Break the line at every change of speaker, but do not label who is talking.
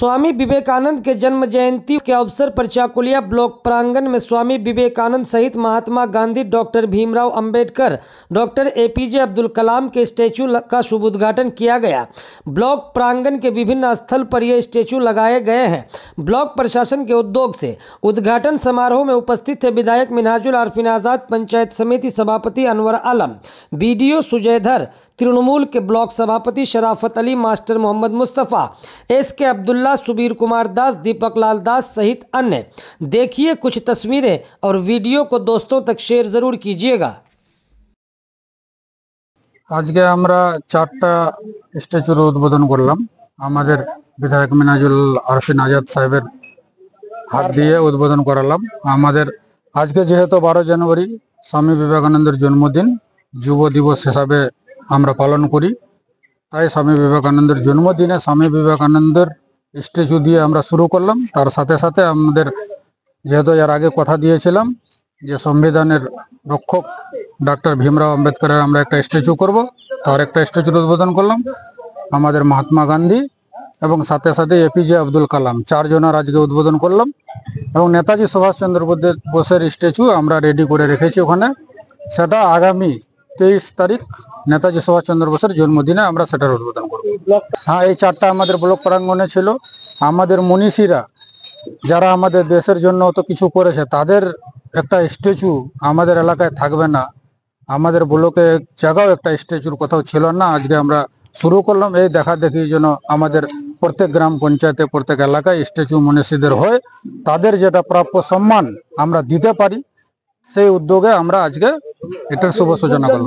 स्वामी विवेकानंद के जन्म जयंती के अवसर पर चाकुलिया ब्लॉक प्रांगण में स्वामी विवेकानंद सहित Mahatma Gandhi, doctor Bhimrao Ambedkar, doctor APJ Abdul Kalam के स्टैचू का शुभ उद्घाटन किया गया। ब्लॉक प्रांगण के विभिन्न स्थल पर ये स्टैचू लगाए गए हैं। ब्लॉक प्रशासन के उद्योग से उद्घाटन समारोह में उपस्थित थे विधायक मिन्हाजुल आरिफीन आजाद, पंचायत समिति सभापति अनवर आलम, बीडीओ सुजयधर, तृणमूल के ब्लॉक सभापति शराफत अली, मास्टर मोहम्मद मुस्तफ़ा, एसके अब्दुल्ला, सुबीर कुमार दास, दीपक लाल दास सहित अन्य। देखिए कुछ तस्वीरें और वीडियो को दोस्तों तक शेयर जरूर कीजिएगा।
आज के আমরা চারটা স্ট্যাচুর উদ্বোধন করলাম। আমাদের বিধায়ক মিন্হাজুল আরিফিন আজাদ সাহেবের হাত দিয়ে উদ্বোধন করালাম। আমাদের আজকে যেহেতু 12 জানুয়ারি স্বামী বিবেকানন্দের জন্মদিন, যুব দিবস হিসাবে আমরা পালন করি, তাই স্বামী বিবেকানন্দের জন্মদিনে স্বামী বিবেকানন্দের স্ট্যাচু দিয়ে আমরা শুরু করলাম। তার সাথে সাথে আমাদের যেহেতু এর আগে কথা দিয়েছিলাম যে সংবিধানের রক্ষক ডক্টর ভীমরাও আম্বেদকরের আমরা একটা স্ট্যাচু করব, তার একটা স্ট্যাচুর উদ্বোধন করলাম। আমাদের মহাত্মা গান্ধী এবং সাথে সাথে এপিজে আব্দুল কালাম, চারজনের আজকে উদ্বোধন করলাম। এবং নেতাজি সুভাষচন্দ্র বোসের স্ট্যাচু আমরা রেডি করে রেখেছি ওখানে। সেটা আগামী 23 তারিখ নেতাজি সুভাষচন্দ্র বোসের জন্মদিনে আমরা সেটার উদ্বোধন করব। হ্যাঁ, এই চারটা আমাদের ব্লক প্রাঙ্গণে ছিল। আমাদের মনীষীরা যারা আমাদের দেশের জন্য অত কিছু করেছে, তাদের একটা স্ট্যাচু আমাদের এলাকায় থাকবে না, আমাদের ব্লকে জায়গাও একটা স্ট্যাচুর কোথাও ছিল না। আজকে আমরা শুরু করলাম এই দেখা দেখি যেন আমাদের প্রত্যেক গ্রাম পঞ্চায়েতে প্রত্যেক এলাকায় স্ট্যাচু মনীষীদের হয়, তাদের যেটা প্রাপ্য সম্মান আমরা দিতে পারি, সেই উদ্যোগে আমরা আজকে এটার শুভ সূচনা করলাম।